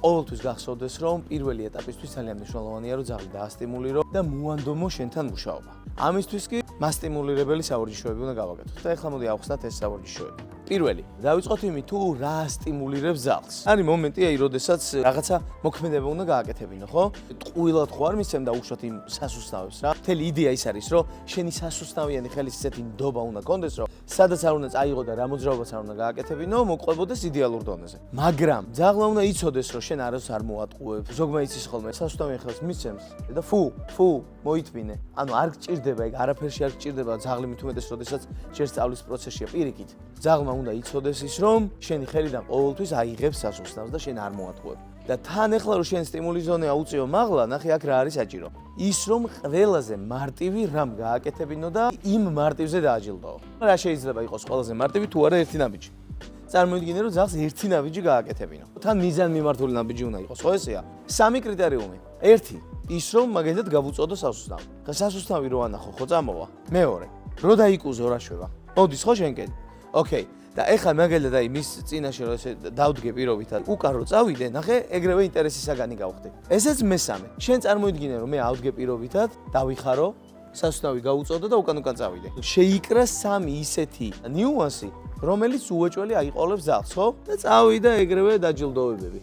ყოველთვის გახსოვდეს, რომ პირველი ეტაპისთვის ძალიან მნიშვნელოვანია, რომ ძაღლი დაასტიმულირო და მოანდომო შენთან მუშაობა. ამისთვის კი მასტიმულირებელი სავარჯიშოები უნდა გავაკეთოთ. და ეხლა მოდი ავხსნათ ეს სავარჯიშოები. პირველი, დავიწყოთ იმით, თუ რა სტიმულირებს ძაღლს. არის მომენტი, როდესაც რაღაცა მოქმედება უნდა გააკეთებინო, ხო? ტყუილად ხო არ მისცემ და უშოთ იმ სასუსტავებს რა. მთელი იდეა ის არის, რომ შენი სასუსტავიანი ხელის ისეთი ნდობა უნდა კონდეს, რომ სადაც არ უნდა წაიღო და რა მოძრაობაც არ უნდა გააკეთებინო, მოყვებოდეს იდეალურ დონეზე. მაგრამ ძაღლმა უნდა იცოდეს, რომ შენ არას არ მოატყუებ. ზოგმა იცის ხოლმე, სასუსტავიანი ხელს მისცემს და ფუ მოითმინე. ანუ არ გჭირდება ეგ, არაფერში არ გჭირდება ძაღლი მით უმეტეს, როდესაც ჯერ სწავლის პროცესშია პირიქით. ძაღლმა უნდა იცოდეს ის, რომ შენი ხელიდან ყოველთვის აიღებს სასუსტავს და შენ არ მოატყუებ. და თან ეხლა რომ შენ სტიმულის ზონე აუწიო მაღლა, ნახე აქ რა არის საჭირო. ის რომ ყველაზე მარტივი რამ გააკეთებინო და იმ მარტივზე დააჯილდოო. რა შეიძლება იყოს ყველაზე მარტივი თუ არა ერთი ნაბიჯი. წარმოიდგინე რომ ძაღლს ერთი ნაბიჯი გააკეთებინო. თან მიზანმიმართული ნაბიჯი უნდა იყოს, ხო ესეა? სამი კრიტერიუმი. ერთი, ის რომ მაგალითად გავუწოდო სასუსტავი. და სასუსტავი რო ანახო, ხო წამოვა. მეორე, რო დაიკუზო რა შვება. მოდის ხო შენკენ? ოკეი. და ეხლა მაგალითად მის წინაშე რომ ესე დავდგე პირობითად, უკან რო წავიდე, ნახე, ეგრევე ინტერესის საგანი გავხდი. ესეც მესამე. შენ წარმოიდგინე რომ მე ავდგე პირობითად, დავიხარო, სასუსტავი გავუწოდო და უკან წავიდე. შეიკრა სამი ისეთი ნიუანსი, რომელიც უეჭველი აიყოლებს ძაღლს, ხო? და წავიდა ეგრევე დაჯილდოებები.